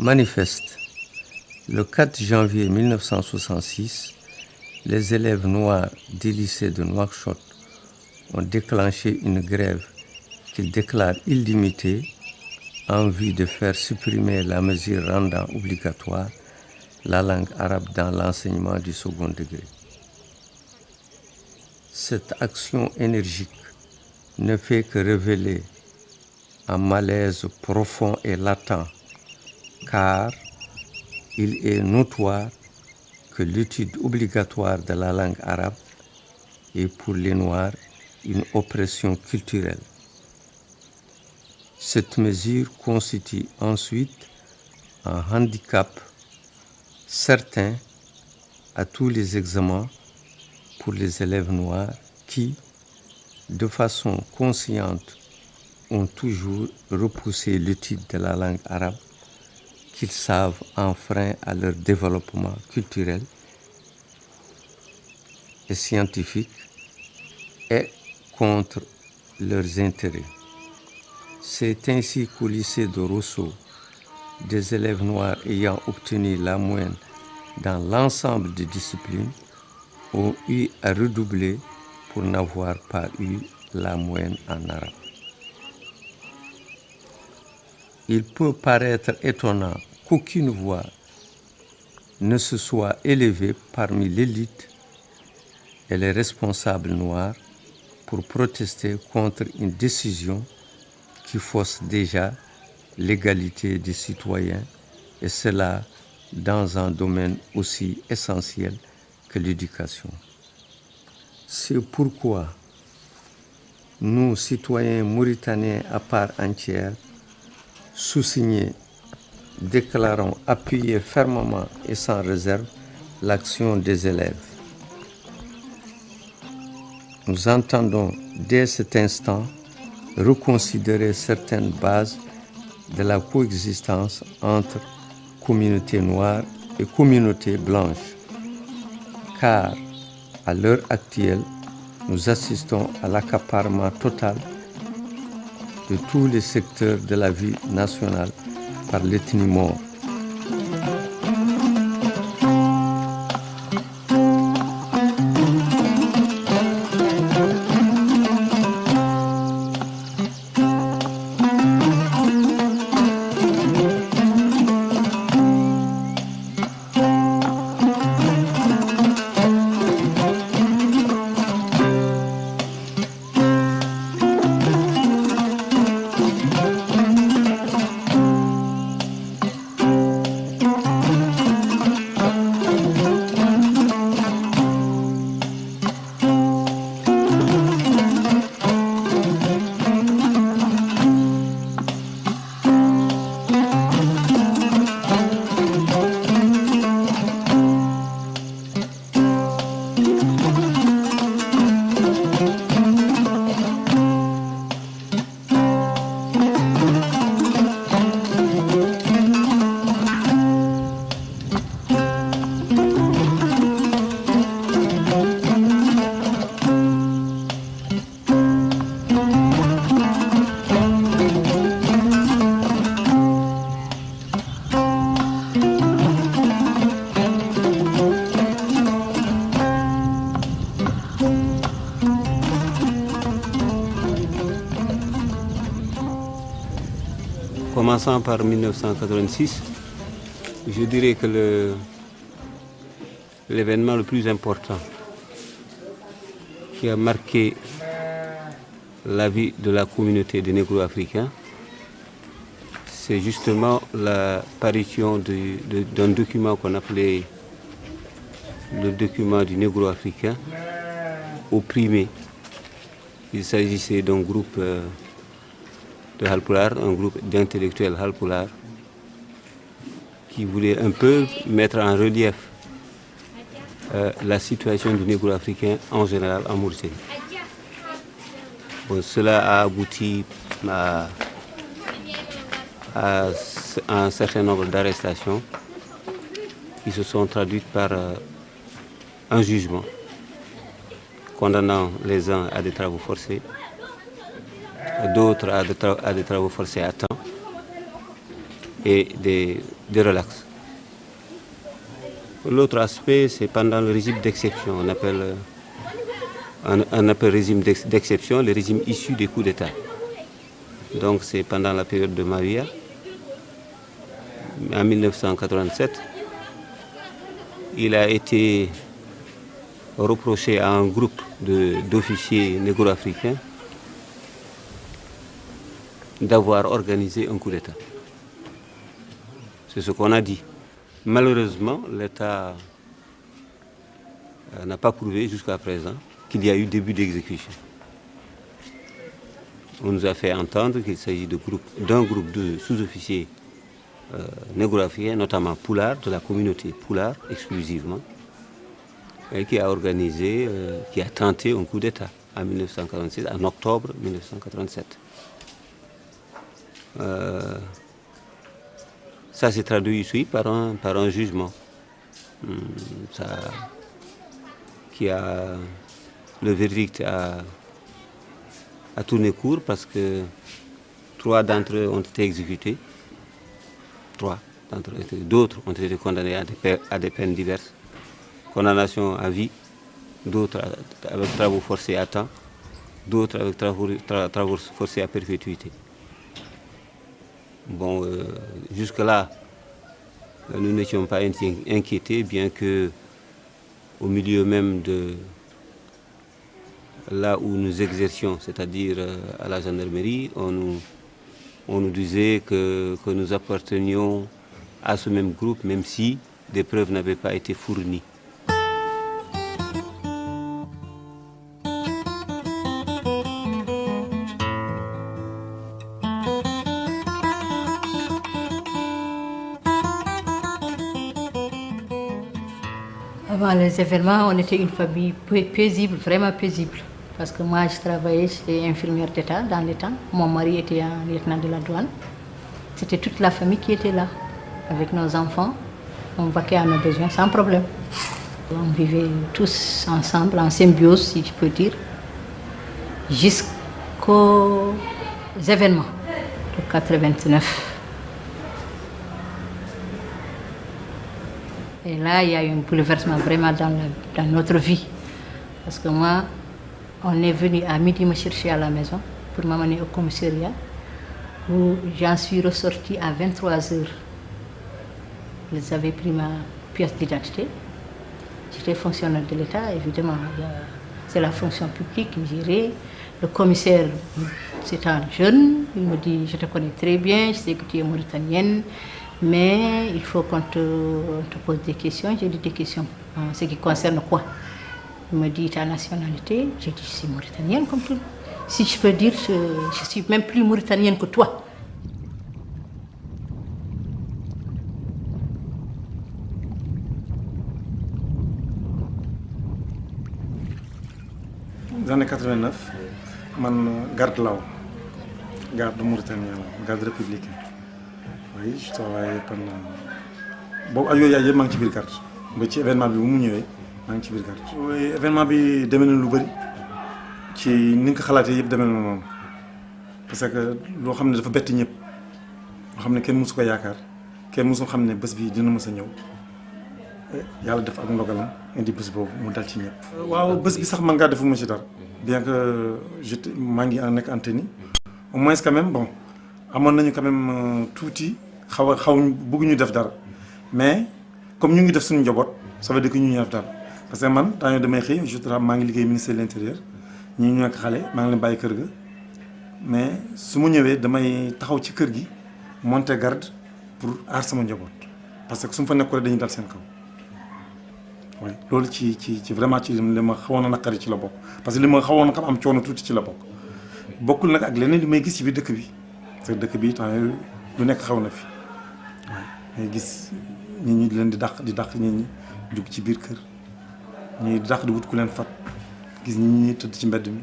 Manifeste. Le 4 janvier 1966, les élèves noirs du lycée de Nouakchott ont déclenché une grève qu'ils déclarent illimitée en vue de faire supprimer la mesure rendant obligatoire la langue arabe dans l'enseignement du second degré. Cette action énergique ne fait que révéler un malaise profond et latent, car il est notoire que l'étude obligatoire de la langue arabe est pour les Noirs une oppression culturelle. Cette mesure constitue ensuite un handicap certain à tous les examens pour les élèves noirs qui, de façon consciente, ont toujours repoussé l'étude de la langue arabe qu'ils savent un frein à leur développement culturel et scientifique et contre leurs intérêts. C'est ainsi qu'au lycée de Rosso, des élèves noirs ayant obtenu la moyenne dans l'ensemble des disciplines ont eu à redoubler pour n'avoir pas eu la moyenne en arabe. Il peut paraître étonnant qu'aucune voix ne se soit élevée parmi l'élite et les responsables noirs pour protester contre une décision qui fausse déjà l'égalité des citoyens, et cela dans un domaine aussi essentiel que l'éducation. C'est pourquoi nous, citoyens mauritaniens à part entière, sous-signés, déclarons appuyer fermement et sans réserve l'action des élèves. Nous entendons dès cet instant reconsidérer certaines bases de la coexistence entre communauté noire et communauté blanche, car à l'heure actuelle, nous assistons à l'accaparement total de tous les secteurs de la vie nationale par l'ethnie maure. Commençant par 1986, je dirais que l'événement le plus important qui a marqué la vie de la communauté des négro-africains, c'est justement l'apparition d'un document qu'on appelait le document du négro-africain opprimé. Il s'agissait d'un groupe de Halpulaar, un groupe d'intellectuels Halpulaar, qui voulait un peu mettre en relief la situation du négro-africain en général en Mauritanie. Bon, cela a abouti à un certain nombre d'arrestations qui se sont traduites par un jugement condamnant les uns à des travaux forcés, d'autres à des travaux forcés à temps, et de relax. L'autre aspect, c'est pendant le régime d'exception. On appelle régime d'exception le régime issu des coups d'État. Donc c'est pendant la période de Maria, en 1987, il a été reproché à un groupe d'officiers négro-africains d'avoir organisé un coup d'État. C'est ce qu'on a dit. Malheureusement, l'État n'a pas prouvé jusqu'à présent qu'il y a eu début d'exécution. On nous a fait entendre qu'il s'agit d'un groupe de sous-officiers négro-africains, notamment Poulard, de la communauté Poulard exclusivement, et qui a organisé, qui a tenté un coup d'État en 1946, en octobre 1987. Ça s'est traduit ici par un jugement le verdict a tourné court parce que 3 d'entre eux ont été exécutés. 3 d'entre eux, d'autres ont été condamnés à des peines diverses. Condamnation à vie, d'autres avec travaux forcés à temps, d'autres avec travaux forcés à perpétuité. Bon, jusque-là, nous n'étions pas inquiétés, bien que au milieu même de là où nous exercions, c'est-à-dire à la gendarmerie, on nous disait que nous appartenions à ce même groupe, même si des preuves n'avaient pas été fournies. Avant les événements, on était une famille paisible, vraiment paisible. Parce que moi, je travaillais, j'étais infirmière d'État dans les temps. Mon mari était un lieutenant de la douane. C'était toute la famille qui était là, avec nos enfants. On vaquait à nos besoins sans problème. On vivait tous ensemble, en symbiose, si je peux dire, jusqu'aux événements de 89. Et là, il y a eu un bouleversement vraiment dans notre vie. Parce que moi, on est venu à midi me chercher à la maison pour m'amener au commissariat, où j'en suis ressortie à 23h. Ils avaient pris ma pièce d'identité. J'étais fonctionnaire de l'État, évidemment. C'est la fonction publique qui me gérait. Le commissaire, c'est un jeune, il me dit, je te connais très bien, je sais que tu es mauritanienne, mais il faut qu'on te pose des questions. J'ai dit des questions en ce qui concerne quoi? Il me dit ta nationalité. J'ai dit je suis mauritanienne comme tout. Si je peux dire, je suis même plus mauritanienne que toi. Dans les années 89, man garde là, garde mauritanien, garde républicain. Oui, je travaillais pendant. Bon, ayo ya yé mang ci bir carte. Ba ci événement bi bu mu ñëwé mang ci bir carte. Oui, événement bi démé na lu bari. Ci ni nga xalaté yépp démé na non. Parce que lo xamné dafa bétti ñëpp. Lo xamné kenn musu ko yaakar. Kenn musu xamné bëss bi dina mësa ñëw. Yalla def ak ndogalam indi bëss bobu mu dal ci ñëpp. Waaw bëss bi sax man nga defuma ci dara. Bien que j'étais mangi en nek antenne. Au moins quand même bon. Amon nañu quand même touti xaw bëggu ñu def dara. Mais comme ñu ngi def suñu njobot, ça veut dire que ñu def dara. Parce que man dañu demay xey je travaille mangi liggéey ministère de l'intérieur. Ñi ñu ak xalé ma ngi leen bayyi kër ga. Mais suma ñëwé damay taxaw ci kër gi monter garde pour ar sama njobot. Parce que suma fa nekkul dañuy dal seen kaw. Oui, lolu ci vraiment ci li ma xawona nakari ci la bok. Parce que li ma xawona kam am ciono touti ci la bok. Bokul nak ak leneen li may gis ci bi dëkk bi. Parce que dëkk bi temps lu nekk xaw na fi. Ngay gis nit ñi leen di dàq nit ñi dugg ci biir kër ñi di dàq di wut ku leen fat gis nit ñi tëdd ci mbedd mi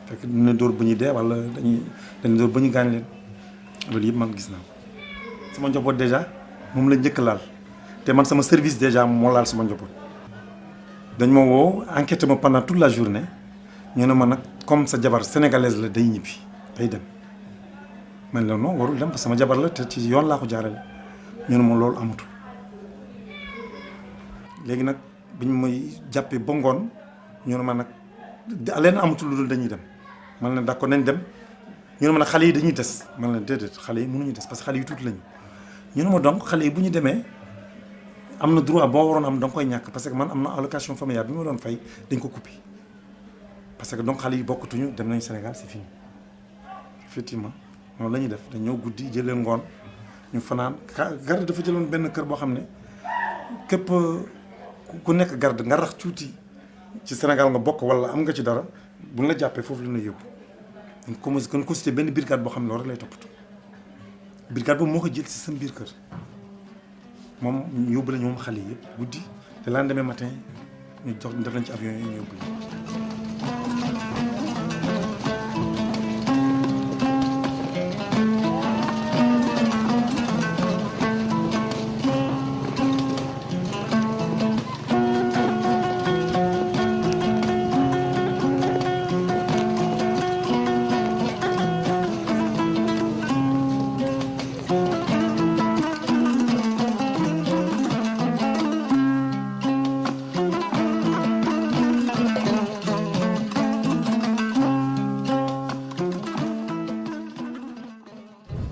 fekk dina dóor ba ñu dee wala dañuy dóor ba ñu gaañ leen loolu yëpp man gis naa ko sama njaboot dèjà moom la njëkk laal te man sama service dèjà moo laal sama njaboot dañ ma woo enquête ma pendant toute la journée ñu ne ma nag comme sa jabar sénégalaise la day ñibbi day dem man la non warul dem parce que sama jabar la te ci yoon laa ko jaarale ñu ne ma loolu amatul léegi nag biñ may jàppee ba ngoon ñu ne ma nag leen amatul lu dul dañuy dem man leen d'accord nañ dem ñu ne ma nag xale yi dañuy des man leen déedéet xale yi mënuñu des parce que xale yi tuuti lañu ñu ne ma donc xale yi bu ñu demee am na droit boo waroon am da nga koy ñàkk parce que man am na allocation familiale bi ma doon fay dañ ko coupé parce que donc xale yi bokkatuñu dem nañu Sénégal c'est fini effectivement noonu la ñuy def dañ ñëw guddi jëlee ngoon ñu fanaan garde dafa jëloon benn kër boo xam ne képp ku nekk garde nga rax tuuti ci Sénégal nga bokk wala am nga ci dara buñ la jàppee foofu la ñuy yóbbu dañ ko constitué benn brigade boo xam ne loolu rek lay toppatoo brigade boobu moo ko jël ci seen biir kër moom ñu yóbbu la ñoom xale yi yëpp guddi te lendemain matin ñu jox def nañ ci avion yi ñu yóbbu la.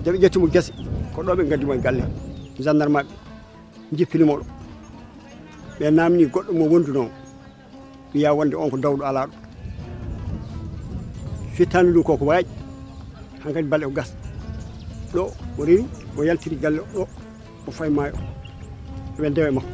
jaɓe ƴettimo guese ko ɗo ɓe gaddimo e galle gendarme ɓe jippinimo ɗo ɓe namni goɗɗo mo wonduno wiya wonde on ko dawɗo alaɗo fittani ɗum koko waaƴi hankkadi balle o gasa ɗo o rewi o yaltiri galle ɗo o fay maayo ɓe ndewe makko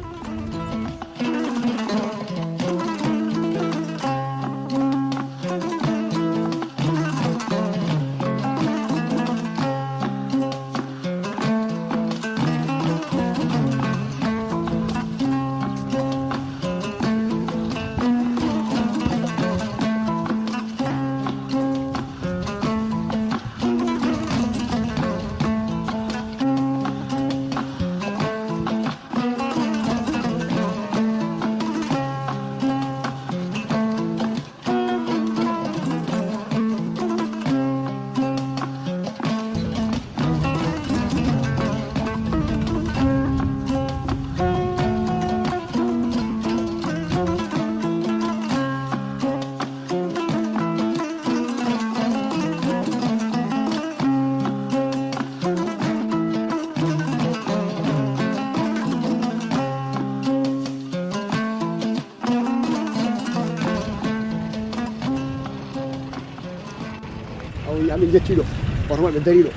aɓe jettiɗo oto maɓe dariɗo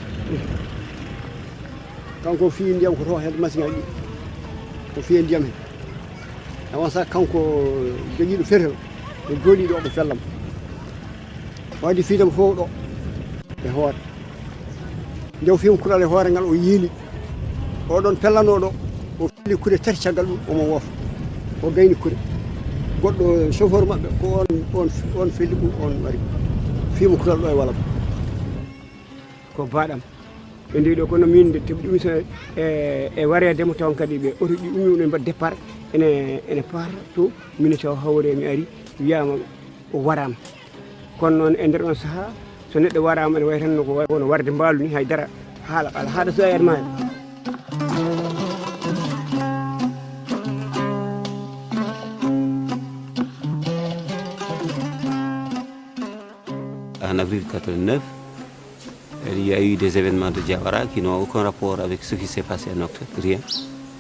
kanko fi ndiyam ko to hen machine aji ɗi ko fiye ndiyam hen awan sa kanko joguiɗo fetel o jooɗiɗo oɓe fellam wadi fiidemo fof ɗo e hoore ndew fima kural e hoore ngal o yiili oɗon pellanoɗo o fili kure tati caggal ɗum omo woofa o gayni kure goɗɗo chauffeur maɓɓe ko on felli ɗum on wari fima kural ɗo e walam ko baɗam ɓe ndewi ɗo kono min de teɓi ɗum e waredemo taw kadi ɓe oto ɗi ɗum ɗo mbaɗa départ ene paata to min taw hawre mi ari wiyama o warama kono noon e nder on saaha so neɗɗo warama ene way tan ko wono warde mbaalu ni haydara haala ala haɗa so ayat maɗa. En avril 89, il y a eu des événements de Diawara qui n'ont aucun rapport avec ce qui s'est passé à Nouakchott, rien,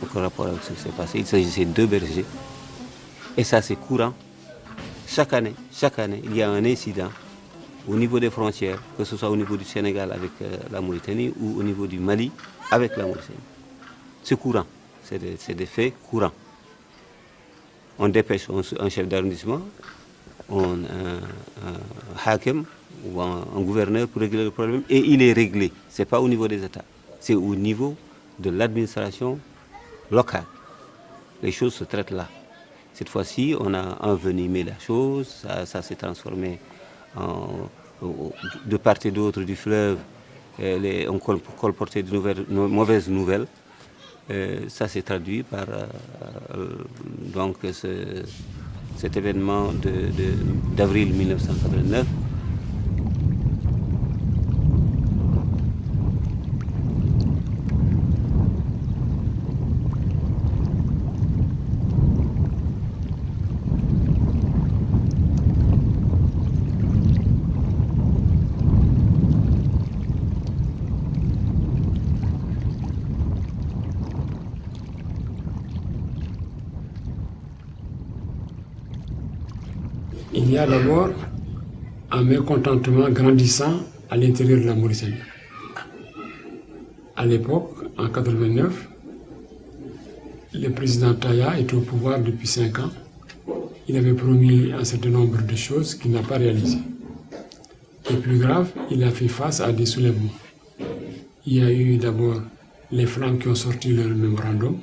aucun rapport avec ce qui s'est passé. Il s'agissait de 2 bergers. Et ça c'est courant. Chaque année, il y a un incident au niveau des frontières, que ce soit au niveau du Sénégal avec la Mauritanie ou au niveau du Mali avec la Mauritanie. C'est courant, c'est des faits courants. On dépêche un chef d'arrondissement, un hakim ou un gouverneur pour régler le problème et il est réglé. Ce n'est pas au niveau des États, c'est au niveau de l'administration locale. Les choses se traitent là. Cette fois-ci, on a envenimé la chose, ça s'est transformé de part et d'autre du fleuve, on colportait de mauvaises nouvelles. Ça s'est traduit par donc cet événement d'avril 1989. il y a d'abord un mécontentement grandissant à l'intérieur de la Mauritanie. À l'époque, en 1989, le président Taya était au pouvoir depuis 5 ans. Il avait promis un certain nombre de choses qu'il n'a pas réalisées. Et plus grave, il a fait face à des soulèvements. Il y a eu d'abord les Flamme qui ont sorti leur mémorandum.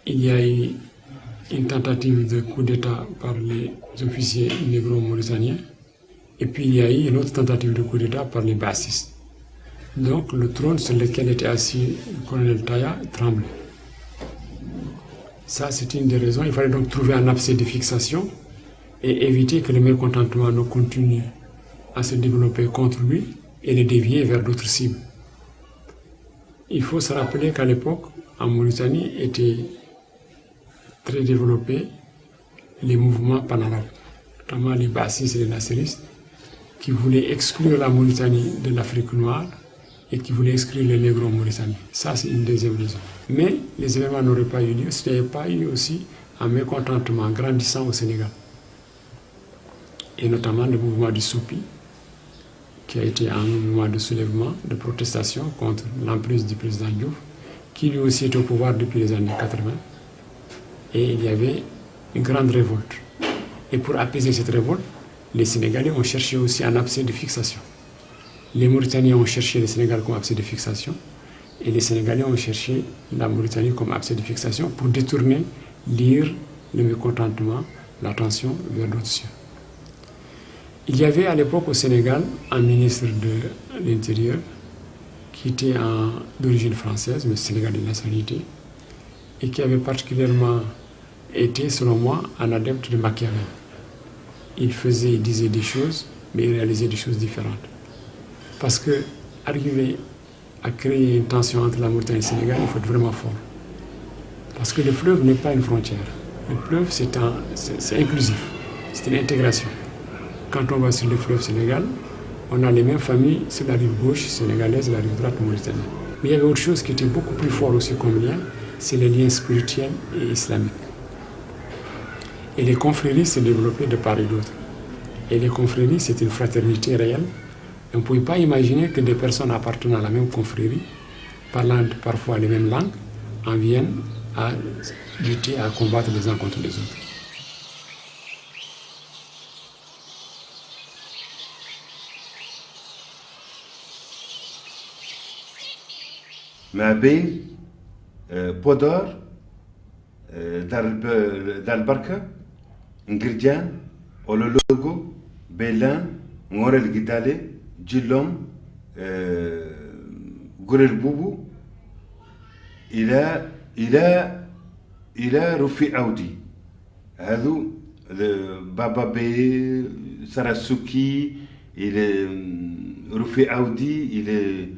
Il y a eu une tentative de coup d'État par les officiers négro-mauritaniens. Et puis il y a eu une autre tentative de coup d'État par les bassistes. Donc le trône sur lequel était assis le colonel Taya tremblait. Ça, c'est une des raisons. Il fallait donc trouver un abcès de fixation et éviter que le mécontentement ne continue à se développer contre lui et le dévier vers d'autres cibles. Il faut se rappeler qu'à l'époque, en Mauritanie, étaient très développés les mouvements panarabes, notamment les bassistes et les nasseristes, qui voulaient exclure la Mauritanie de l'Afrique noire et qui voulaient exclure les négro-mauritaniens. Ça, c'est une deuxième raison. Mais les événements n'auraient pas eu lieu s'il n'y avait pas eu aussi un mécontentement grandissant au Sénégal. Et notamment le mouvement du Soupi, qui a été un mouvement de soulèvement, de protestation contre l'emprise du président Diouf, qui lui aussi est au pouvoir depuis les années 80. Et il y avait une grande révolte. Et pour apaiser cette révolte, les Sénégalais ont cherché aussi un abcès de fixation. Les Mauritaniens ont cherché le Sénégal comme abcès de fixation et les Sénégalais ont cherché la Mauritanie comme abcès de fixation pour détourner, lire le mécontentement, l'attention vers d'autres cieux. Il y avait à l'époque au Sénégal un ministre de l'Intérieur qui était d'origine française, mais sénégalais de nationalité, et qui avait particulièrement été, selon moi, un adepte de Machiavel. Il disait des choses, mais il réalisait des choses différentes. Parce que arriver à créer une tension entre la Mauritanie et le Sénégal, il faut être vraiment fort. Parce que le fleuve n'est pas une frontière. Le fleuve, c'est inclusif, c'est une intégration. Quand on va sur le fleuve Sénégal, on a les mêmes familles sur la rive gauche sénégalaise et la rive droite mauritanienne. Mais il y avait autre chose qui était beaucoup plus fort aussi comme lien, c'est les liens spirituels et islamiques. Et les confréries se développaient de part et d'autre. Et les confréries, c'est une fraternité réelle. On ne pouvait pas imaginer que des personnes appartenant à la même confrérie, parlant parfois les mêmes langues, en viennent à lutter, à combattre les uns contre les autres. ما بين بودار دار البركة نقرجان أولولوغو بيلان نور الجدالي جلوم قرر بوبو إلى رفي أودي هذو بابا بي سراسوكي إلى رفي أودي إلى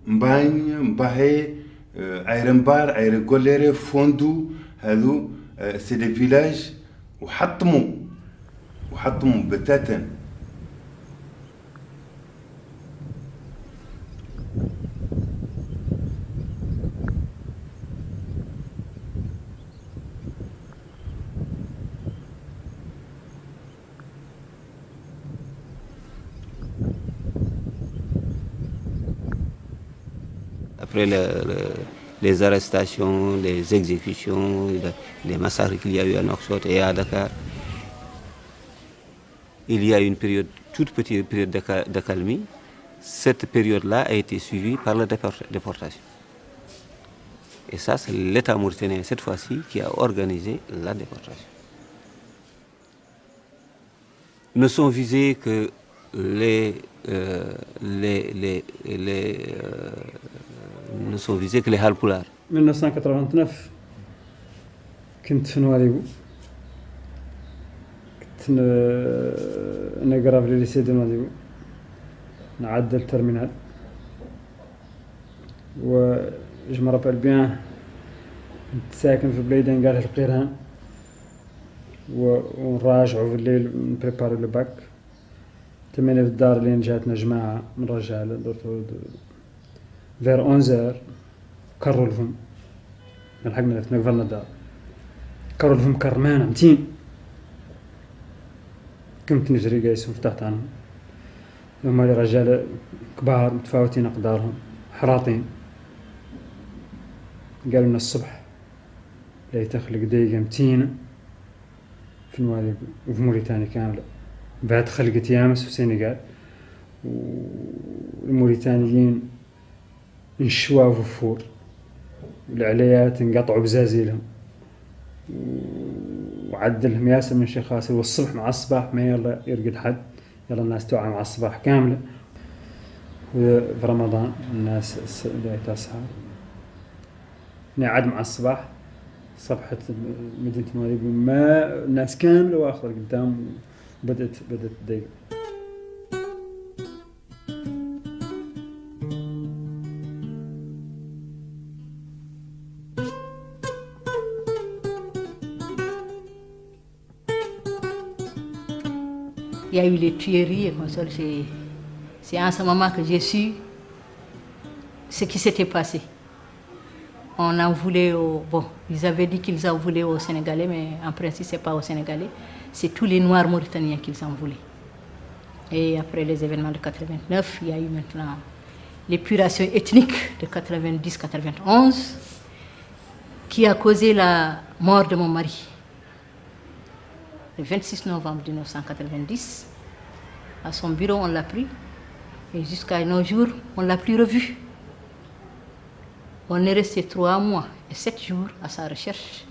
مباني مباهي ايرمبار ايرغوليري فوندو هذو سي دي فيلاج وحطموا بتاتا. Après les arrestations, les exécutions, les massacres qu'il y a eu à Nouakchott et à Dakar, il y a une toute petite période d'accalmie. Cette période-là a été suivie par la déportation. Et ça, c'est l'État mauritanien, cette fois-ci, qui a organisé la déportation. Ne sont visés que ne sont visés que les Halpulaar. 1989 كنت في نواديبو كنت نقرا في الليسي دو نواديبو نعدل الترمينال و جو مرابيل بيان كنت ساكن في بليدين قال القيران ونراجعوا في الليل نبريباري لو باك تمانية في الدار لين جاتنا جماعة من رجال درتو فير 11 كروا لهم لحقنا قفلنا الدار كروا لهم كرمان عمتين كنت نجري جايسهم فتحت عنهم هما رجال كبار متفاوتين أقدارهم حراطين قالوا لنا الصبح لا تخلق دقيقة متينة في الوادي وفي موريتانيا كاملة بعد خلقت يامس في السنغال والموريتانيين انشواوا في الفور والعليات انقطعوا بزازيلهم وعدلهم ياسر من شيخ خاسر والصبح مع الصباح ما يلا يرقد حد يلا الناس توعى مع الصباح كاملة وفي رمضان الناس تسهر نعد مع الصباح صبحة مدينة المغرب ما الناس كاملة واخذة قدام بدأت تضيق. Il y a eu les tueries et c'est en ce moment que j'ai su ce qui s'était passé. On en voulait bon, ils avaient dit qu'ils en voulaient aux Sénégalais, mais en principe, ce n'est pas aux Sénégalais. C'est tous les Noirs mauritaniens qu'ils en voulaient. Et après les événements de 89, il y a eu maintenant l'épuration ethnique de 90-91 qui a causé la mort de mon mari. Le 26 novembre 1990, à son bureau, on l'a pris. Et jusqu'à nos jours, on ne l'a plus revu. On est resté 3 mois et 7 jours à sa recherche.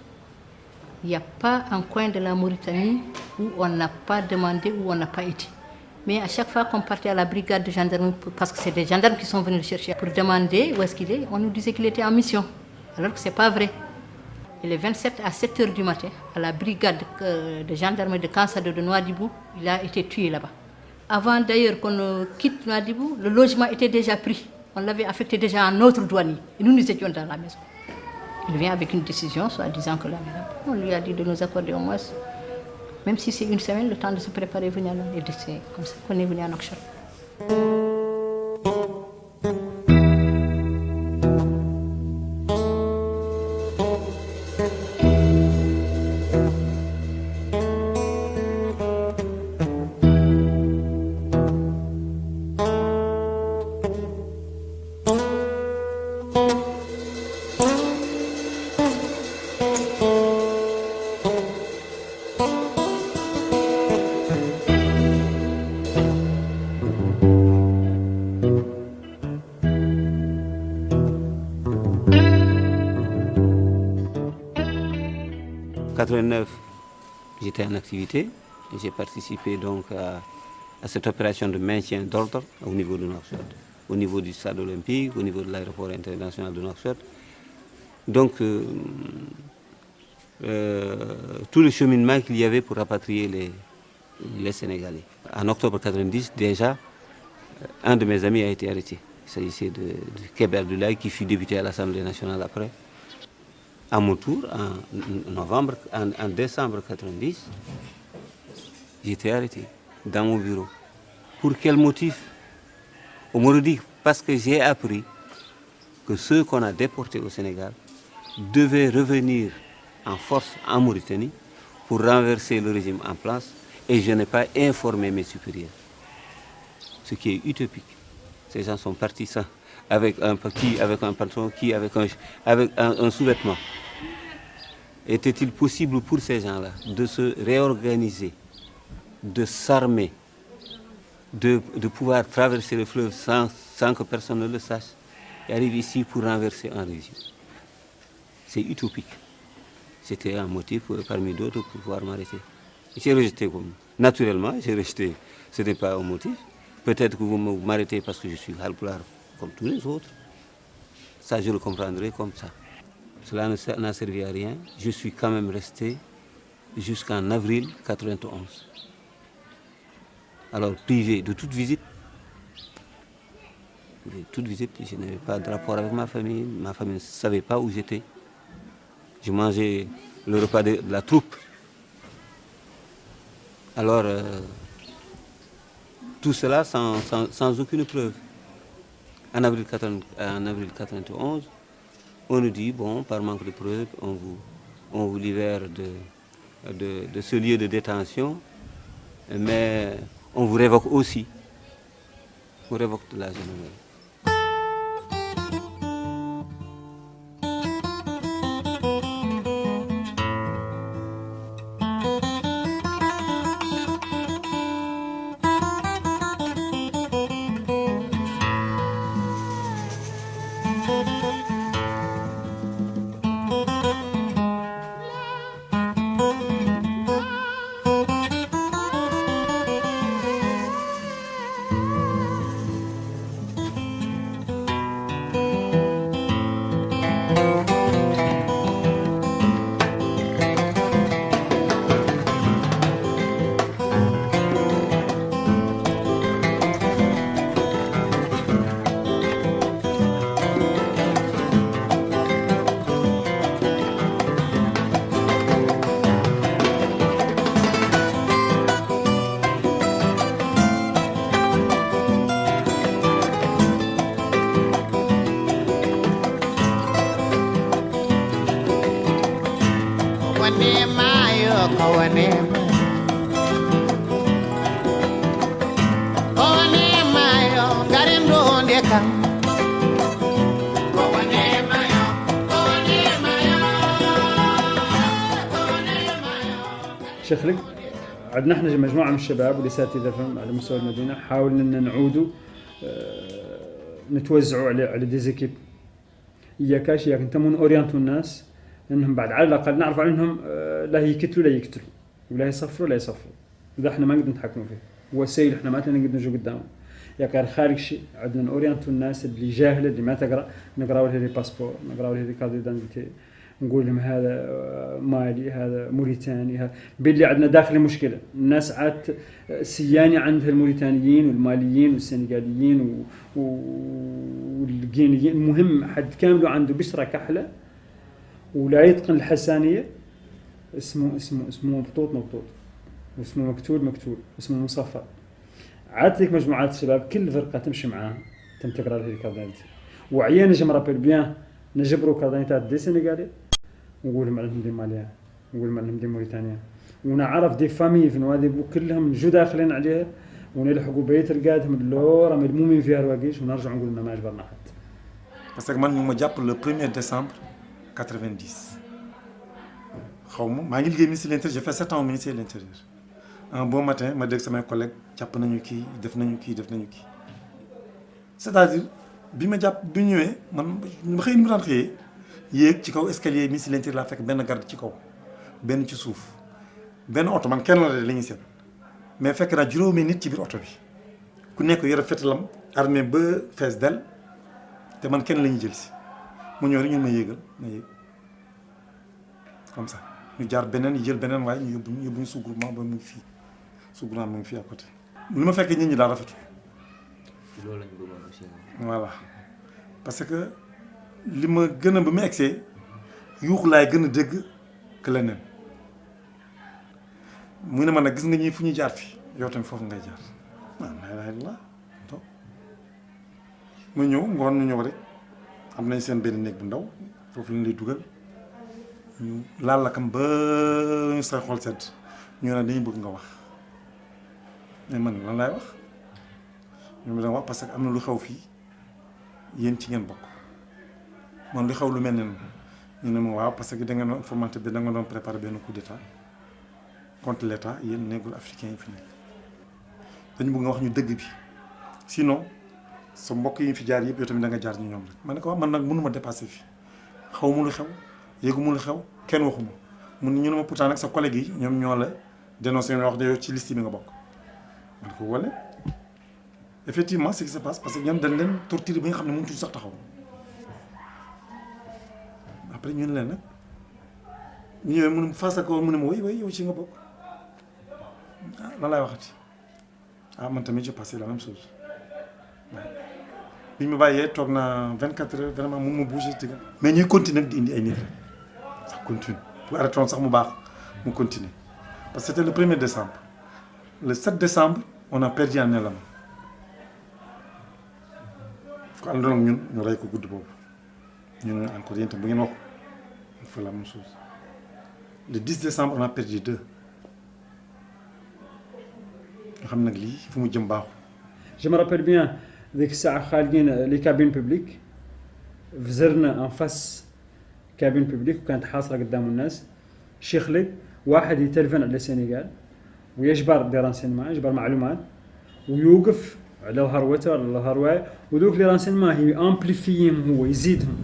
Il n'y a pas un coin de la Mauritanie où on n'a pas demandé, où on n'a pas été. Mais à chaque fois qu'on partait à la brigade de gendarmerie, parce que c'est des gendarmes qui sont venus le chercher pour demander où est-ce qu'il est, on nous disait qu'il était en mission. Alors que ce n'est pas vrai. Et le 27 à 7 h du matin, à la brigade de gendarmerie de Kansado de Nouadhibou, il a été tué là-bas. Avant d'ailleurs qu'on quitte Nouadhibou, le logement était déjà pris. On l'avait affecté déjà à un autre douanier. Et nous étions dans la maison. Il vient avec une décision, soit disant que la maison, on lui a dit de nous accorder au moins, même si c'est une semaine, le temps de se préparer, venir là. Et c'est comme ça qu'on est venu à Nouakchott. En 89, j'étais en activité et j'ai participé donc à cette opération de maintien d'ordre au niveau de Nouakchott, au niveau du stade olympique, au niveau de l'aéroport international de Nouakchott. Donc, tout le cheminement qu'il y avait pour rapatrier les Sénégalais. En octobre 90, déjà, un de mes amis a été arrêté. Il s'agissait de Keb Abdoulaye, qui fut député à l'Assemblée nationale après. À mon tour, en décembre 90, j'étais arrêté dans mon bureau. Pour quel motif? On me dit parce que j'ai appris que ceux qu'on a déportés au Sénégal devaient revenir en force en Mauritanie pour renverser le régime en place et je n'ai pas informé mes supérieurs. Ce qui est utopique. Ces gens sont partis sans, avec un pantalon, qui avec un sous-vêtement. Était-il possible pour ces gens-là de se réorganiser, de s'armer, de pouvoir traverser le fleuve sans que personne ne le sache et arriver ici pour renverser un régime? C'est utopique. C'était un motif parmi d'autres pour pouvoir m'arrêter. J'ai rejeté, naturellement, j'ai rejeté. Ce n'est pas un motif. Peut-être que vous m'arrêtez parce que je suis halpulaar comme tous les autres. Ça, je le comprendrai comme ça. Cela n'a servi à rien. Je suis quand même resté jusqu'en avril 91. Alors, privé de toute visite, je n'avais pas de rapport avec ma famille ne savait pas où j'étais. Je mangeais le repas de la troupe. Alors, tout cela sans aucune preuve. En avril 91, on nous dit, bon, par manque de preuves, on vous libère de ce lieu de détention, mais on vous révoque aussi. On révoque de la gendarmerie. شيخ لك عندنا احنا مجموعه من الشباب والاساتذه على مستوى المدينه حاولنا ان نعودوا نتوزعوا على ديزيكيب ياكاش ياك انت من اورينتو الناس انهم بعد على الاقل نعرف عنهم لا يقتلوا لا يقتلوا ولا يصفروا لا يصفروا. اذا احنا ما نقدر نتحكموا فيه هو السيل احنا ما نقدر نجوا قدامه يا كان خارج شيء عندنا اورينتو الناس اللي جاهله اللي ما تقرا نقراوا لها لي باسبور نقراوا لها لي كارت ديدانتيتي نقول لهم هذا مالي هذا موريتاني هذا باللي عندنا داخل مشكله الناس عاد سياني عندها الموريتانيين والماليين والسنغاليين والجينيين المهم حد كامله عنده بشره كحله ولا يتقن الحسانيه اسمه مبطوط واسمه مكتول اسمه مصفى. عاد لك مجموعات الشباب كل فرقه تمشي معاها تم تقرا لها الكاردينتي وعيان جو مرابيل بيان نجبروا كاردينتات دي سنغالي ونقول لهم عليهم دي ماليا ونقول لهم عليهم دي موريتانيا ونعرف دي فامي في نوادي كلهم جو داخلين عليها ونلحقوا بيت رقادهم اللورا مدمومين فيها رواقيش ونرجع نقول لنا ما اجبرنا حد. Parce que man ñu ma jàpp le 1er décembre 90 xaw ma ngi liggéey ministère de l'Intérieur j'ai fait 7 ans au ministère de l'Intérieur. Un bon matin ma dégg samay collègues jàpp nañu kii def nañu kii c'est-à-dire bi ma jàpp bi ñëwee man ma xëy ni mu daan xëyee yéeg ci kaw escalier ministère de l'Intérieur laa fekk benn garde ci kaw benn ci suuf benn oto man kenn la ñuy seet mais fekk naa juróomi nit ci biir oto bi ku nekk yore fetalam armé ba fees del te man kenn la ñuy jël si mu ñëw rek ñun ma yéegal ma yéeg comme ça ñu jaar beneen yi jël beneen waaye ñu yóbbu ñu sous-groupement ba mu ngi fii sous-groupement mu ngi fii à côté li ma fekkee nit ñi daal rafetul loolu lañ bëggoon aussi. voilà parce que li ma gën a ba mu egsee yuux laay gën a dégg que leneen mu ne ma nag gis nga ñi fu ñu jaar fii yow tamit foofu ngay jaar la toog mu ñëw ngoon ñu ñëw rek am nañ seen benn néeg bu ndaw foofu lañ lay dugal ñu laal la kam ba ñu sa xol sedd ñu ne dañu bëgg nga wax mais man lan laay wax ñu ma doon wax parce que am na lu xew fii yéen ci ngeen bokk man lu xew lu mel ne ñu ne ma waaw parce que da ngeen doon fomenté bi da nga doon préparé benn coup d'état contre l'état yéen néegul africain yi fi nekk dañu bëgg nga wax ñu dëgg bi sinon sa mbokk yi fi jaar yëpp yow tamit da nga jaar ñu ñoom rek ma ne ko wax man nag mënuma dépassé fii xaw ma lu xew yéegu mu lu xew kenn waxuma mun ñu ne ma pourtant nag sa collègue yi ñoom ñoo la dénoncé nga wax de yow ci liste bi nga bokk man ko wale effectivement ce qui se passe parce que ñoom dañ leen torturer bi nga xam ne mënutuñ sax taxaw après ñu ne leen nag ñu ñëwee mu ne face à ko mu ne ma way yow ci nga bokk ah lan laay waxati ah man tamit j'ai passé la même chose bi ñu ma bàyyee toog naa 24 heures vraiment mun ma bouger ci mais ñuy continuer di indi ay nit rek sax continue bu arrêté woon sax mu baax mu continuer parce que c'était le 1er décembre le 7 décembre on a perdu un élément ko àndoon ak ñun ñu rey ko guddi boobu ñu ne encore yéen tam bu ngeen wax il faut la même chose Le 10 décembre, on a perdu 2. Je me rappelle bien les cabines publiques. فزرنا en face cabine publique وكانت حاصلة قدام الناس. شيخ لي واحد يتلفن على السنغال ويجبر دي رانسينمون، يجبر معلومات ويوقف على الهروته ولا الهرواية ودوك لي رانسينمون هي امبليفيهم هو يزيدهم.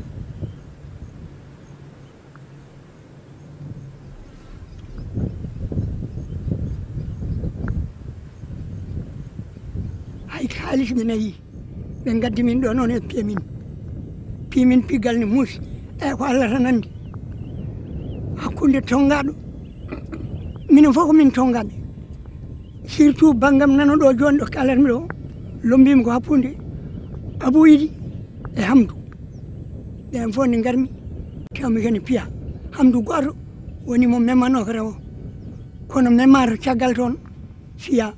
هاي خالص من أي من قد من دونون بيمين بيقال نموس وعلى رناندي أكون تونغادو من فوق من تونغادي سيرتو بانغام نانو دو جون دو كالرملو لومبيم كو هابوندي أبو إيدي حمدو دم فون نغرمي كامي كاني بيا حمدو غارو وني مو ميمانو كراو كونو ميمار تشاغال سيا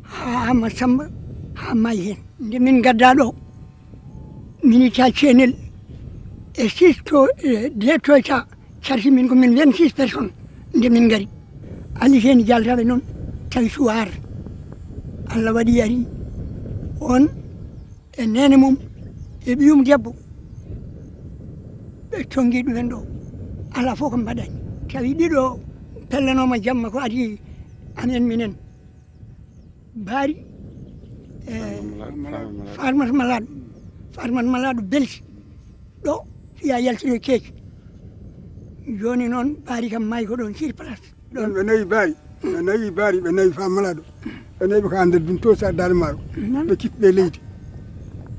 ها سامبا Hamayen, de min gadado, minita channel, et 6 to 2 charge min comme 26 personnes, de min gari. Ali jen jalrabe non, tay suar. Allah wadi yari, on, e nene mum, e bium diabbo. Be tongi du vendo, ala foko mbadani. Tawi dido, pellanoma jamma ko adi amen minen. Bari, farmer malade belge ɗo fiya yaltino keeki joni noon baari kam maayi ko ɗon sur place ɗon ɓe nayi baari ɓe nayi fam malade ɓe nayi ɓe ko nder ɗum to sa dare maaro ɓe kippi ɓe leydi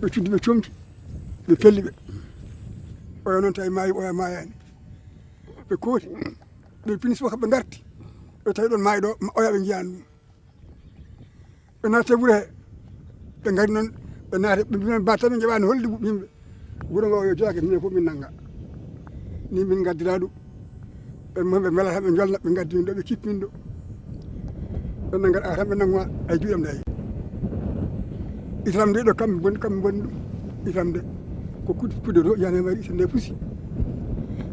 ɓe cuddi ɓe comti ɓe pelli ɓe oya noon tawi maayi oya mayani ɓe kooti ɓe pinis fof ɓe darti ɓe tawi ɗon maayi ɗo oya ɓe jiyani ɗum ɓe natte wuuro he ɓe ngari noon ɓe naate ɓe mbimi batta ɓe jaɓani holde yimɓe wuuro ngo yo joake minen fof min nangga ni min gaddira ɗum ɓe melata ɓe jolna ɓe gaddi min ɗo ɓe kippi min ɗo ɓe nanggat a tan ɓe nanguma ay juuɗam nde itam nde ɗo kamɓe bonni ɗum itam nde ko pude to yani mari itam nde pusi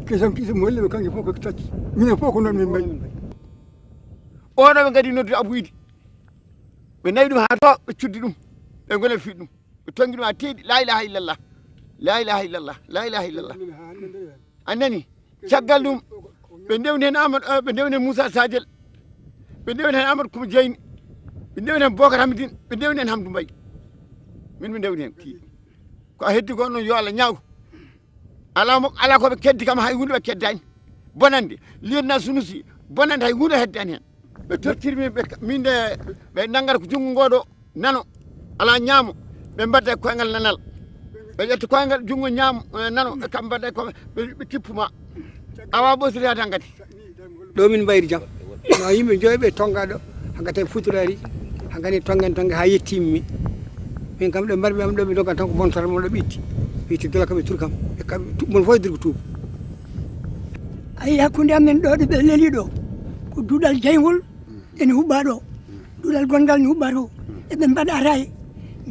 kesam kisa mo holli ɓe kanke fof ko tacci minen fof ko noon min mbayi oɗo ɓe gadi noddude Abou Idy ɓe nawi ɗum ha to ɓe cuddi ɗum ɓe gona fiɗ ɗum ɓe tongi ɗum ha teeɗi la ilaha illallah la ilaha illallah la ilaha illallah annani caggal ɗum ɓe ndewni hen Amadou ɓe ndewni hen Moussa Sadiel ɓe ndewni hen Amadou Koumba Dieyni ɓe ndewni hen Bocar Hamidine ɓe ndewni hen Hamdou Mbaye min ɓe ndewni hen tiiɗi ko a heddi ko noon yo Allah ñaaw ala koɓe keddi kam hay hunde ɓe keddani bonande liyetna sunusi bonande hay hunde heddani hen ɓe tortiri min de ɓe nanggata ko junngo ngoɗo nano ala ñaamo ɓe mbadda koyngal nanal ɓe ƴetta koyngal junngo ñaamo nano ɓe kam mbadda ɓe tippuma awa ɓosiri ha tan kadi ɗo min mbayri jam no yimɓe joyi ɓe tonga ɗo hankkate futurari hankkani tonge ha yettimimi min kam ɗo mbarɓe am ɗo ɓe doggan tan ko bontora mon ɗo ɓitti witti dola kam ɓe tur kam mon fof e dirko tuuba ayi hakkude amen ɗo ɗo ɓe leeli ɗo ko duuɗal jeygol ene huɓɓa ɗo duuɗal gongal ne huɓɓa to eɓe mbaɗa raye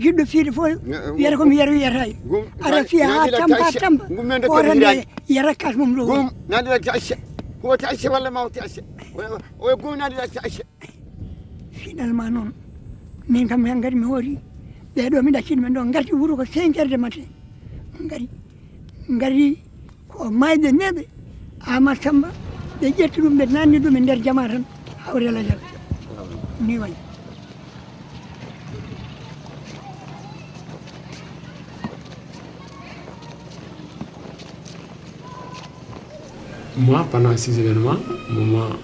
jiɗɗo fiide fof wiyata komi yara wiyataye ara fiya ha tampa orande yara kas mum ɗo gum nadira acce huwata acce walla mawte acce oye gum nadira acce finalement noon min kam hen gari mi hoori ɓeɗo mi ɗacciɗi men ɗo garti wuuro ko 5 heures de matin gari ko mayɓe neɓe Ama Samba ɓe ƴetti ɗum ɓe nanni ɗum e nder jama tan hawre Allah ni wayi Moi, pendant ces événements,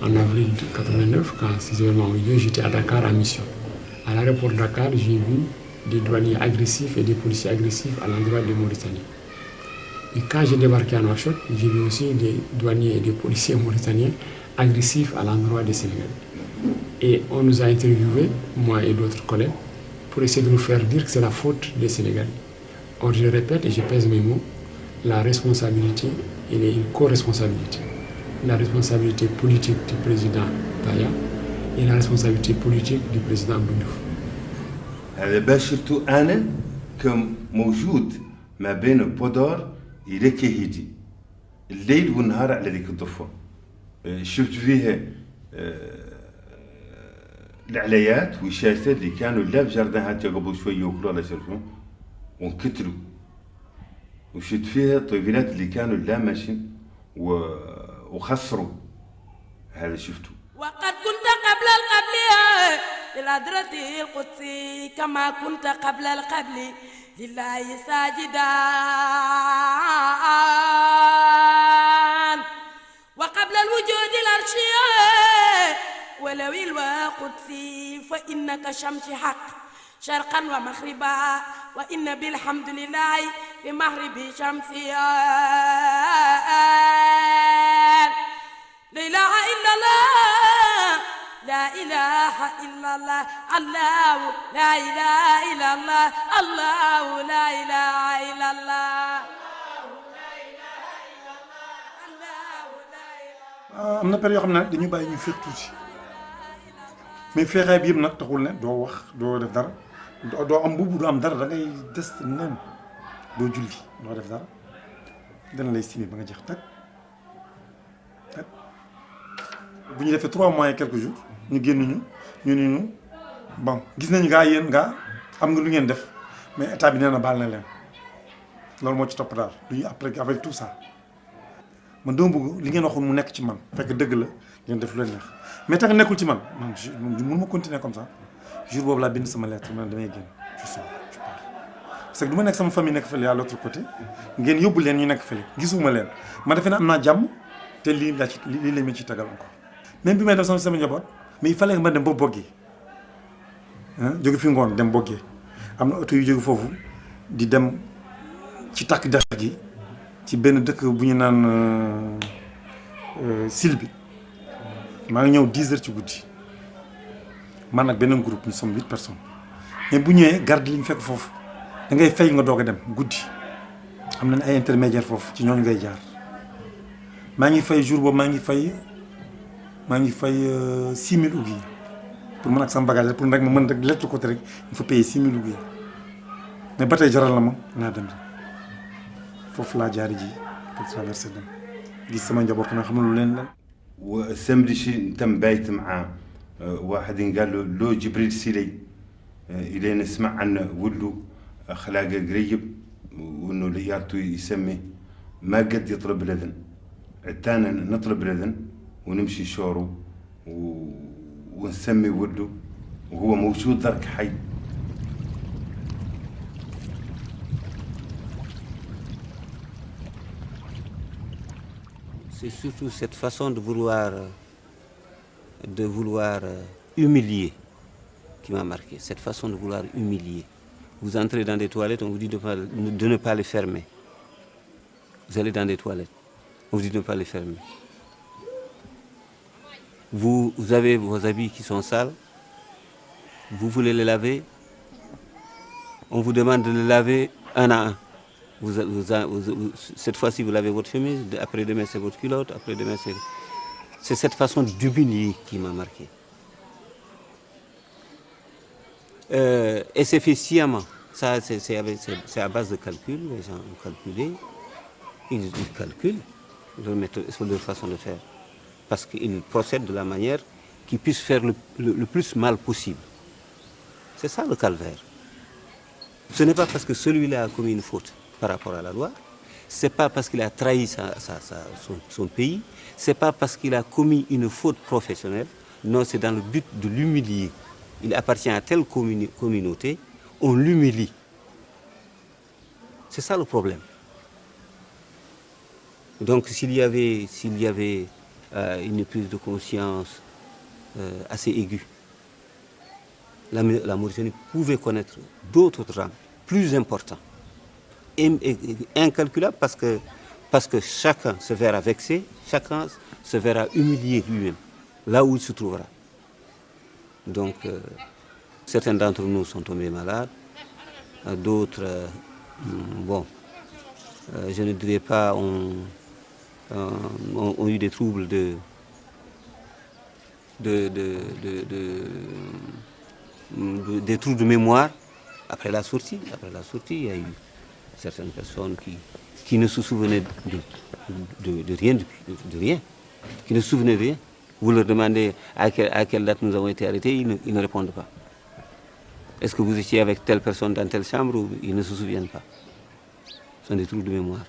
en avril 89, quand ces événements ont eu lieu, j'étais à Dakar en mission. À l'aéroport de Dakar, j'ai vu des douaniers agressifs et des policiers agressifs à l'endroit des Mauritaniens. Et quand j'ai débarqué à Nouakchott, j'ai vu aussi des douaniers et des policiers mauritaniens agressifs à l'endroit des Sénégalais. Et on nous a interviewés, moi et d'autres collègues, pour essayer de nous faire dire que c'est la faute des Sénégalais. Or, je répète et je pèse mes mots, la responsabilité, il est une co-responsabilité. La responsabilité politique du président Taya et la responsabilité politique du président Boudouf. هذا باشرتو أنا كموجود ما بين بودار إلى كهيدي الليل والنهار على ذيك الضفة شفت فيها العليات والشاشات اللي كانوا لا في جردانات قبل شويه ياكلوا ولا يشربوا وانكتروا. وشفت فيها الطفيلات اللي كانوا لا ماشيين وخسروا. هذا شفته. وقد كنت قبل القبل للحضرة القدسي كما كنت قبل القبل لله ساجدا وقبل الوجود الأرشي ولو القدسي فإنك شمس حق شرقا ومغربا وإن بالحمد لله في مغرب شمسي لا إله إلا الله لا إله إلا الله الله لا إله إلا الله الله لا إله إلا الله. am na période yoo xam ne dañu bàyyi ñu féex tuuti mais feexaay bi yëpp nag taxul ne doo wax doo def dara doo am mbubb doo am dara da ngay des nen doo julli doo def dara dana lay simi ba nga jeex tag bu ñu defee 3 mois et quelques jours ñu génn ñu ni ñu bon gis nañu gaa yéen gaa am nga lu ngeen def mais état bi nee na baal na leen loolu moo ci topp daal lu ñu après avec tout ça man dama bëgg li ngeen waxoon mu nekk ci man fekk dëgg la ngeen def lu leen neex mais tax nekkul ci man mun ma continuer comme ça jour boobu laa bind sama lettre man damay génn je sors je pars parce que du ma nekk sama famille nekk fële à l'autre côté ngeen yóbbu leen ñu nekk fële gisuma leen ma defe ne am naa jàmm te lii lañ ma ci tagal encore même bi may def sama njaboot mais il fallait que ma dem ba Boggé jóge fi ngoon dem Boggé am na oto yu jóge foofu di dem ci takk der gi ci benn dëkk bu ñu naan Sil bi maa ngi ñëw 10 heures ci guddi man ak beneen groupe nous sommes 8 personnes mais bu ñëwee garde li ñu fekk foofu da ngay fay nga doog a dem guddi am nañ ay intermédiaire foofu ci ñooñu ngay jaar maa ngi fay jour boobu maa ngi fay 6000 ouguiya pour man ak sama bagage pour rek ma mën rek lettre côté rek il faut payer 6000 ouguiya mais ba tey jaral na ma naa dem rek foofu laa jaari ji pour traverser dem gis sama njaboot na xam lu leen lan. والسمدي شي تم بايت مع واحد قال له لو جبريل سيلي الى نسمع عن ولده اخلاقه قريب وانه ليارته يسمي ما قد يطلب الاذن عتانا نطلب الاذن ونمشي شورو ونسمي ولده وهو موجود ذاك حي. C'est surtout cette façon de vouloir humilier qui m'a marqué. Cette façon de vouloir humilier. Vous entrez dans des toilettes, on vous dit de ne pas les fermer. Vous allez dans des toilettes, on vous dit de ne pas les fermer. Vous avez vos habits qui sont sales, vous voulez les laver, on vous demande de les laver un à un. Cette fois-ci, vous lavez votre chemise, après-demain, c'est votre culotte, après-demain, c'est cette façon d'humilier qui m'a marqué. Et c'est fait sciemment. Ça, c'est à base de calcul. Les gens ont calculé. Ils calculent leur façon de faire. Parce qu'ils procèdent de la manière qu'ils puissent faire le plus mal possible. C'est ça le calvaire. Ce n'est pas parce que celui-là a commis une faute par rapport à la loi, c'est pas parce qu'il a trahi son pays, c'est pas parce qu'il a commis une faute professionnelle, non, c'est dans le but de l'humilier. Il appartient à telle communauté, on l'humilie. C'est ça le problème. Donc s'il y avait une prise de conscience assez aiguë, la Mauritanie pouvait connaître d'autres drames plus importants. Incalculable parce que chacun se verra vexé, chacun se verra humilié lui-même, là où il se trouvera. Donc, certains d'entre nous sont tombés malades, d'autres, je ne dirais pas, ont eu des troubles des troubles de mémoire après la sortie. Après la sortie, il y a eu certaines personnes qui ne se souvenaient de rien. qui ne se souvenaient rien. Vous leur demandez à quelle date nous avons été arrêtés, ils ne répondent pas. Est-ce que vous étiez avec telle personne dans telle chambre? Ils ne se souviennent pas. Ce sont des trous de mémoire.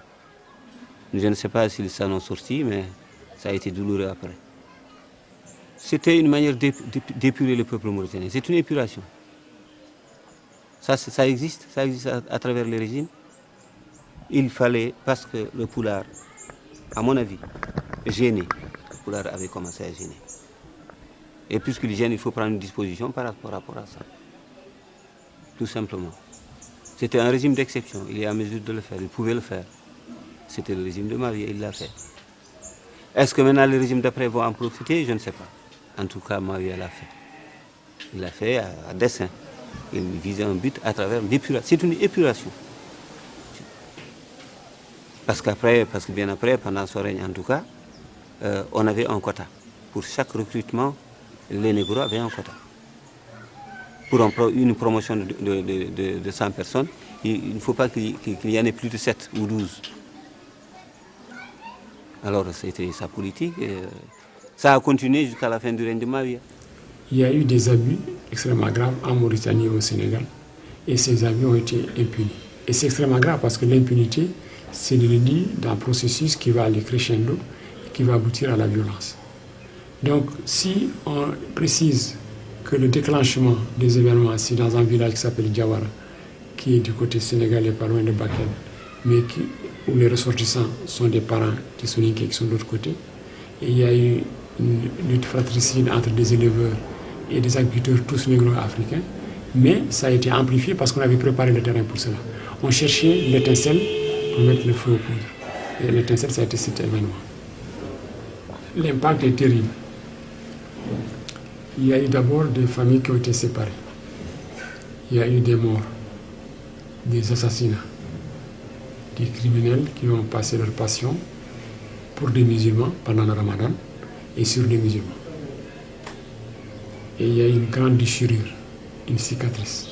Je ne sais pas s'ils s'en ont sortis, mais ça a été douloureux après. C'était une manière d'épurer le peuple mauritanien. C'est une épuration. Ça existe à travers les régimes. Il fallait, parce que le Pulaar, à mon avis, gêné. Le Pulaar avait commencé à gêner. Et puisqu'il gêne, il faut prendre une disposition par rapport à ça. Tout simplement. C'était un régime d'exception. Il est en mesure de le faire. Il pouvait le faire. C'était le régime de Mavier, il l'a fait. Est-ce que maintenant les régimes d'après vont en profiter? Je ne sais pas. En tout cas, Mavier l'a fait. Il l'a fait à dessein. Il visait un but à travers l'épuration. C'est une épuration. Parce que bien après, pendant son règne en tout cas, on avait un quota. Pour chaque recrutement, les négros avaient un quota. Pour une promotion de 100 personnes, il ne faut pas qu'il y en ait plus de 7 ou 12. Alors c'était sa politique. Ça a continué jusqu'à la fin du règne de Mavier. Il y a eu des abus extrêmement graves en Mauritanie et au Sénégal. Et ces abus ont été impunis. Et c'est extrêmement grave parce que l'impunité, c'est le début d'un processus qui va aller crescendo et qui va aboutir à la violence. Donc si on précise que le déclenchement des événements, c'est dans un village qui s'appelle Diawara, qui est du côté sénégalais, pas loin de Bakel, mais où les ressortissants sont des parents des Soninké qui sont de l'autre côté. Et il y a eu une lutte fratricide entre des éleveurs et des agriculteurs, tous négro-africains, mais ça a été amplifié parce qu'on avait préparé le terrain pour cela. On cherchait l'étincelle pour mettre le feu aux poudres. Et l'étincelle, ça a été cet événement. L'impact est terrible. Il y a eu d'abord des familles qui ont été séparées. Il y a eu des morts, des assassinats, des criminels qui ont passé leur passion pour des musulmans pendant le Ramadan et sur les musulmans. Et il y a eu une grande déchirure, une cicatrice.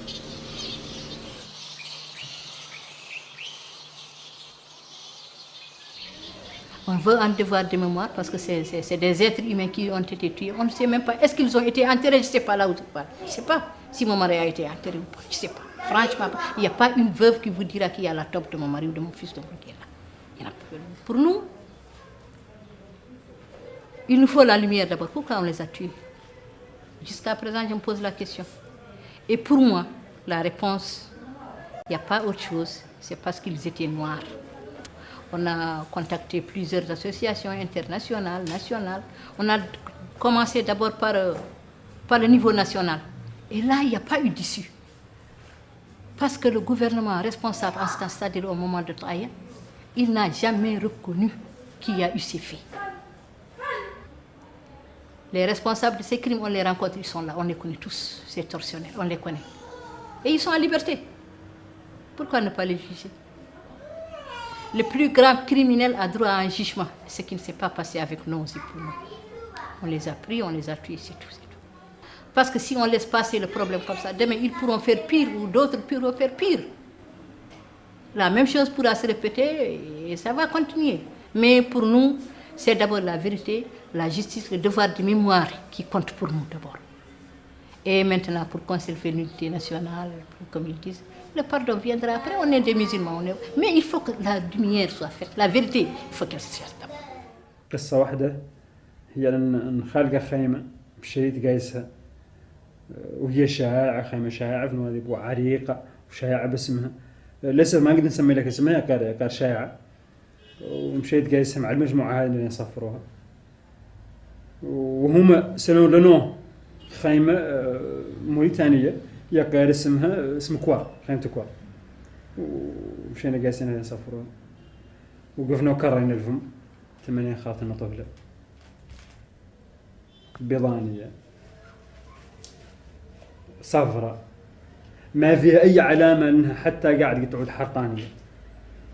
On veut un devoir de mémoire parce que c'est des êtres humains qui ont été tués. On ne sait même pas. Est-ce qu'ils ont été enterrés? Je ne sais pas là où je parle. Je ne sais pas si mon mari a été enterré ou pas. Je ne sais pas. Franchement, il n'y a pas une veuve qui vous dira qu'il y a la tombe de mon mari ou de mon fils de mon là. Pour nous, il nous faut la lumière d'abord. Pourquoi on les a tués? Jusqu'à présent, je me pose la question. Et pour moi, la réponse, il n'y a pas autre chose. C'est parce qu'ils étaient noirs. On a contacté plusieurs associations internationales, nationales. On a commencé d'abord par le niveau national. Et là, il n'y a pas eu d'issue. Parce que le gouvernement responsable en ce temps, c'est-à-dire au moment de Taïa, il n'a jamais reconnu qu'il y a eu ces faits. Les responsables de ces crimes, on les rencontre, ils sont là, on les connaît tous, ces tortionnaires, on les connaît. Et ils sont en liberté. Pourquoi ne pas les juger? Le plus grand criminel a droit à un jugement, ce qui ne s'est pas passé avec nos époux. On les a pris, on les a tués, c'est tout, c'est tout. Parce que si on laisse passer le problème comme ça, demain ils pourront faire pire ou d'autres pourront faire pire. La même chose pourra se répéter et ça va continuer. Mais pour nous, c'est d'abord la vérité, la justice, le devoir de mémoire qui compte pour nous d'abord. Et maintenant, pour conserver l'unité nationale, comme ils disent, le pardon viendra après, on est des musulmans. Mais il faut que la lumière soit faite, la vérité, il faut qu'elle se fasse d'abord. قصة واحدة هي أن خالقة خيمة مشيت قايسها وهي شائعة، خيمة شائعة في نوادي وعريقة وشائعة باسمها. للأسف ما نقدر نسمي لك اسمها، قال شائعة. ومشيت قايسها مع المجموعة هذه اللي يصفروها. وهم سنوا لنا خيمة موريتانية يقال اسمها اسم كوار، خيمة كوار. ومشينا قايسين نصفروها. وقفنا وكرينا لهم 8 خاتم طفلة بيضانية صفراء ما فيها أي علامة أنها حتى قاعد تعود حرطانية،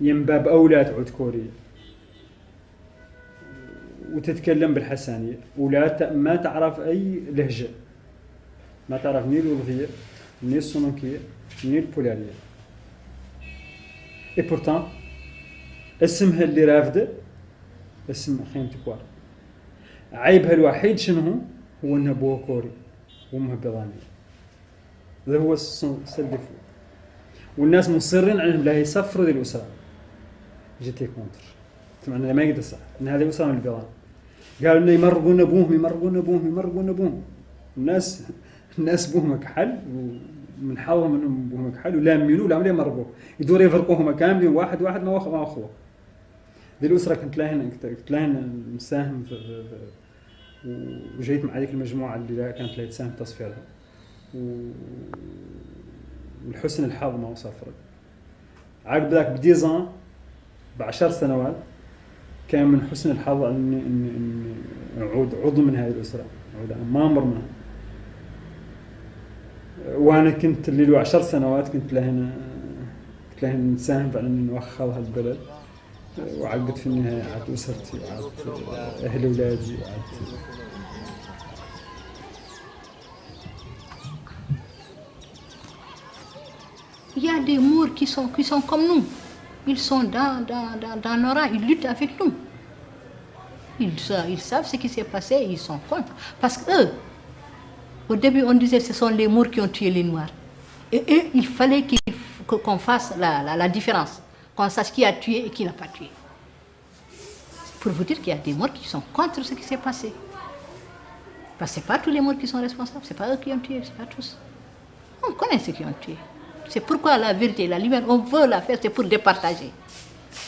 ينباب أولى تعود كورية، وتتكلم بالحسانية ولا ما تعرف أي لهجة، ما تعرف ني الوظيفية ني السلوكية ني البولارية. et pourtant اسمها اللي رافده اسم خيمة كوار. عيبها الوحيد شنو هو انها ابوها كوري وامها بيضانيه. هذا هو السلبي. والناس مصرين على انهم لا يسفروا ذي الاسره. جيتي كونتر طبعا ما يقدر صح ان هذه اسره من البيضان. قالوا انه يمرقون ابوهم. الناس بوهم كحل ومن حظهم انهم بوهم كحل ولامينوه لا يمرقوه يدور يفرقوهم كاملين واحد ما اخوه. ذي الاسره كنت لهن مساهم في وجيت مع هذيك المجموعه اللي كانت لا تساهم في تصفيرها. والحسن الحظ ما وصل فرق. عقب ذاك ب10 ب10 سنوات كان من حسن الحظ اني اعود عضو من هذه الاسره، اعود ما امر منها. وانا كنت اللي له 10 سنوات كنت لهنا نساهم فعلا نوخر هالبلد، وعقدت في النهايه عاد اسرتي وعاد اهل اولادي وعاد. Il y a des Mours qui sont comme nous. Ils sont dans nos rangs, ils luttent avec nous. Ils savent ce qui s'est passé, ils sont contre. Parce qu'eux, au début on disait que ce sont les Mours qui ont tué les Noirs. Et eux, il fallait qu'on fasse la différence, qu'on sache qui a tué et qui n'a pas tué. Pour vous dire qu'il y a des Mours qui sont contre ce qui s'est passé. Parce que ce n'est pas tous les Mours qui sont responsables, ce n'est pas eux qui ont tué, ce n'est pas tous. On connaît ceux qui ont tué. C'est pourquoi la vérité, la liberté, on veut la faire, c'est pour départager,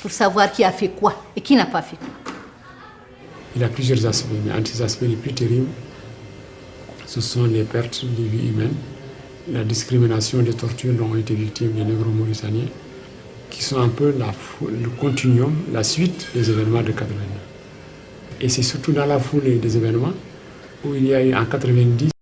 pour savoir qui a fait quoi et qui n'a pas fait quoi. Il a plusieurs aspects, mais un des aspects les plus terribles, ce sont les pertes de vie humaine, la discrimination, les tortures dont ont été victimes les négro-mauritaniens, qui sont un peu le continuum, la suite des événements de 89. Et c'est surtout dans la foulée des événements où il y a eu en 90